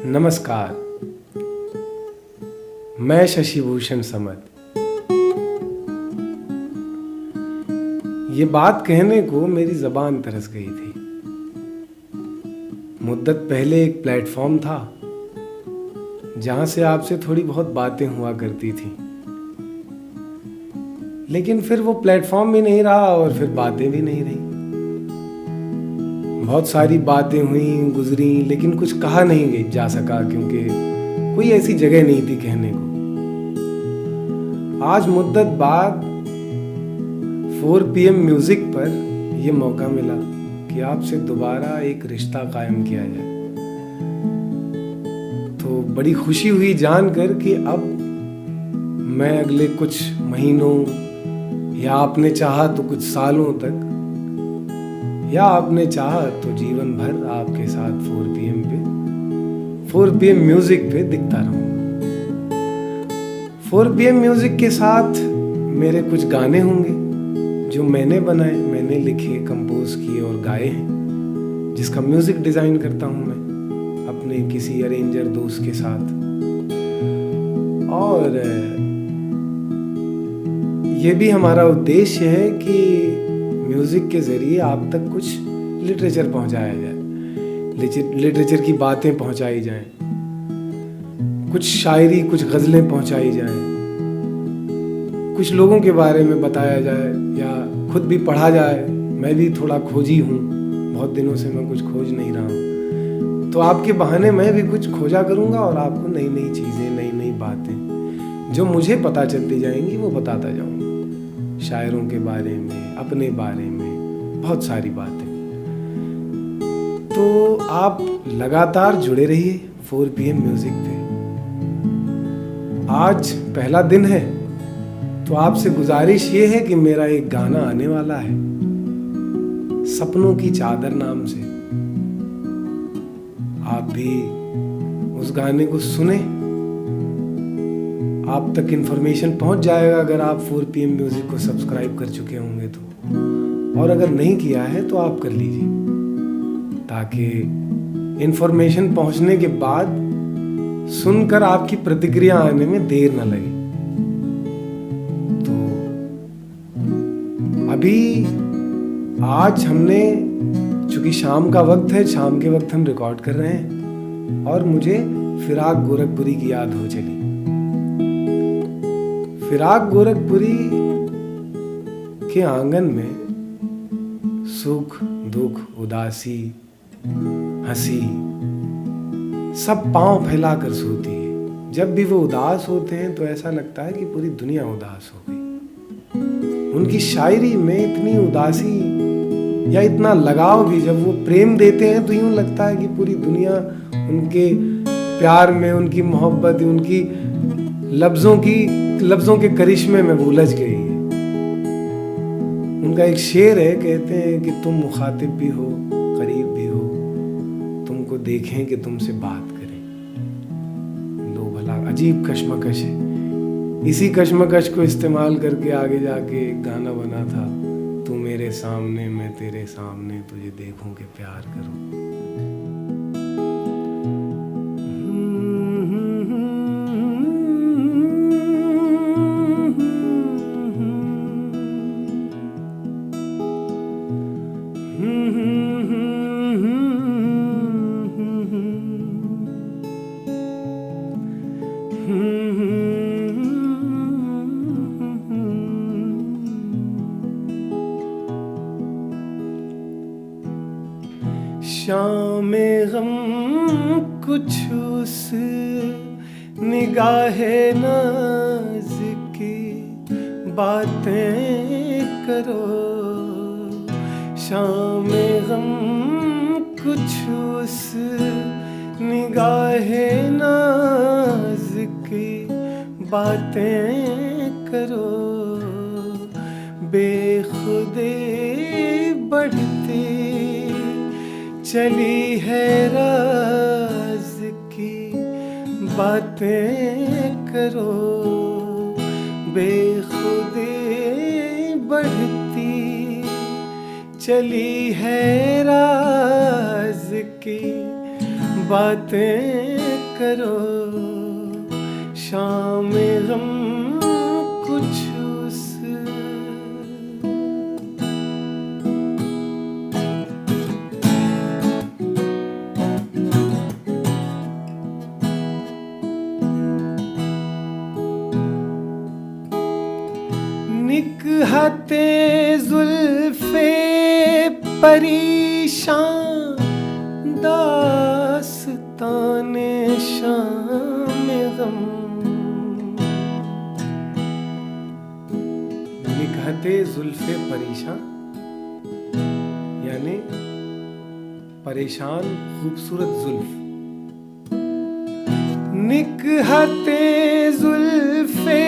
नमस्कार, मैं शशिभूषण समद। ये बात कहने को मेरी ज़बान तरस गई थी। मुद्दत पहले एक प्लेटफॉर्म था जहां से आपसे थोड़ी बहुत बातें हुआ करती थी, लेकिन फिर वो प्लेटफॉर्म भी नहीं रहा और फिर बातें भी नहीं रही। बहुत सारी बातें हुई गुजरी, लेकिन कुछ कहा नहीं जा सका क्योंकि कोई ऐसी जगह नहीं थी कहने को। आज मुद्दत बाद 4 PM म्यूजिक पर यह मौका मिला कि आपसे दोबारा एक रिश्ता कायम किया जाए। तो बड़ी खुशी हुई जानकर कि अब मैं अगले कुछ महीनों या आपने चाहा तो कुछ सालों तक, या आपने चाहा तो जीवन भर आपके साथ 4 PM म्यूजिक पे दिखता रहूंगा। 4 PM म्यूजिक के साथ मेरे कुछ गाने होंगे जो मैंने बनाए, मैंने लिखे, कंपोज किए और गाए हैं, जिसका म्यूजिक डिजाइन करता हूं मैं अपने किसी अरेंजर दोस्त के साथ। और ये भी हमारा उद्देश्य है कि म्यूजिक के जरिए आप तक कुछ लिटरेचर पहुंचाया जाए, लिटरेचर की बातें पहुंचाई जाएं, कुछ शायरी, कुछ गजलें पहुंचाई जाएं, कुछ लोगों के बारे में बताया जाए या खुद भी पढ़ा जाए। मैं भी थोड़ा खोजी हूँ, बहुत दिनों से मैं कुछ खोज नहीं रहा हूँ, तो आपके बहाने मैं भी कुछ खोजा करूँगा और आपको नई नई चीज़ें, नई नई बातें जो मुझे पता चलती जाएंगी वो बताता जाऊँगा। शायरों के बारे में, अपने बारे में, बहुत सारी बातें। तो आप लगातार जुड़े रहिए 4 PM म्यूजिक पे। आज पहला दिन है, तो आपसे गुजारिश ये है कि मेरा एक गाना आने वाला है सपनों की चादर नाम से। आप भी उस गाने को सुने, आप तक इन्फॉर्मेशन पहुंच जाएगा अगर आप 4 PM म्यूजिक को सब्सक्राइब कर चुके होंगे तो, और अगर नहीं किया है तो आप कर लीजिए, ताकि इन्फॉर्मेशन पहुंचने के बाद सुनकर आपकी प्रतिक्रिया आने में देर न लगे। तो अभी आज हमने, चूंकि शाम का वक्त है, शाम के वक्त हम रिकॉर्ड कर रहे हैं और मुझे फिराक गोरखपुरी की याद हो चली। फिराक गोरखपुरी के आंगन में सुख, दुख, उदासी, हंसी सब पांव फैलाकर सोती है। जब भी वो उदास होते हैं तो ऐसा लगता है कि पूरी दुनिया उदास हो गई। उनकी शायरी में इतनी उदासी या इतना लगाव भी, जब वो प्रेम देते हैं तो यूं लगता है कि पूरी दुनिया उनके प्यार में, उनकी मोहब्बत, उनकी लफ्जों के करिश्मे में वो उलझ गई है। उनका एक शेर है, कहते हैं कि तुम मुखातिब भी हो, करीब भी हो, तुमको देखें कि तुमसे बात करें। लो भला, अजीब कश्मकश है। इसी कश्मकश को इस्तेमाल करके आगे जाके एक गाना बना था, तू मेरे सामने मैं तेरे सामने, तुझे देखूं कि प्यार करूं। शाम गम कुछ उस निगाहे नाज़ की बातें करो। शाम गम कुछ उस निगाहे नाज़ की बातें करो। बेखुदे बढ़ती चली है राज की बातें करो। बेखुदे बढ़ती चली है राज की बातें करो, शाम गम कुछ उस निकहते जुल्फे परेशान, दास्ताने शाम गम। निकहते जुल्फे परेशान यानी परेशान खूबसूरत जुल्फ। निकहते जुल्फे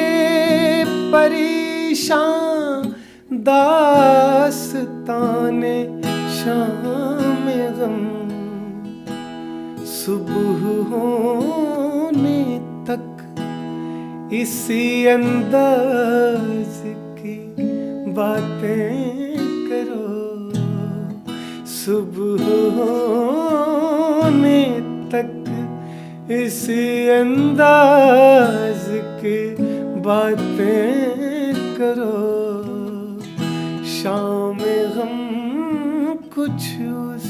परेशान, दास्ताने शाम गम। सुबह होने तक इसी अंदाज की बातें करो, सुबह होने तक इसी अंदाज की बातें करो, शाम गम कुछ उस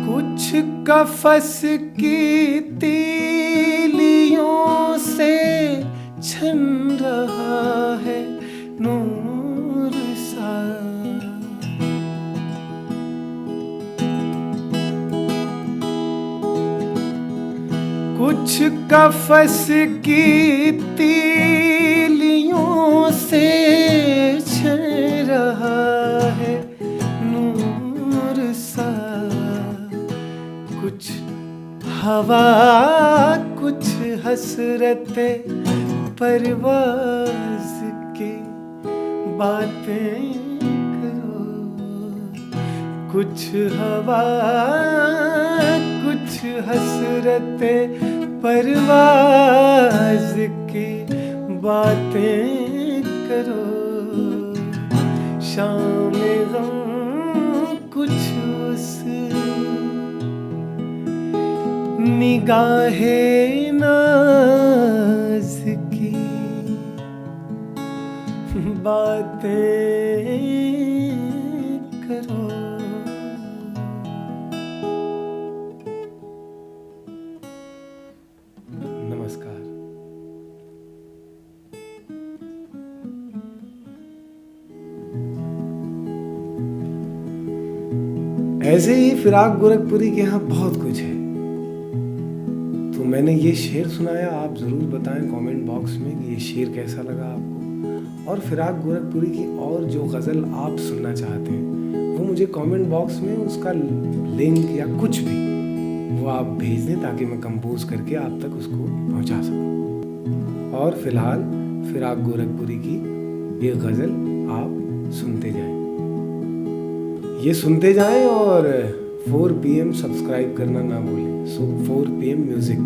कुछ कफस की तीलियों से छन रहा है नूर सा। कुछ कफस की तीलियों से छन रहा है नूर सा। कुछ हवा कुछ हसरते परवाज़ की बातें करो, कुछ हवा कुछ हसरते परवाज़ की बातें करो, शाम गम कुछ उस निगाहे नाज़ की बातें करो। नमस्कार। ऐसे ही फिराक गोरखपुरी के यहाँ बहुत कुछ है, तो मैंने ये शेर सुनाया। आप ज़रूर बताएं कमेंट बॉक्स में कि ये शेर कैसा लगा आपको, और फिराक गोरखपुरी की और जो गज़ल आप सुनना चाहते हैं वो मुझे कमेंट बॉक्स में उसका लिंक या कुछ भी वो आप भेज दें, ताकि मैं कंपोज करके आप तक उसको पहुंचा सकूं। और फिलहाल फिराक गोरखपुरी की ये गज़ल आप सुनते जाएं, ये सुनते जाएं, और 4 PM सब्सक्राइब करना ना भूलें। 4 PM म्यूज़िक।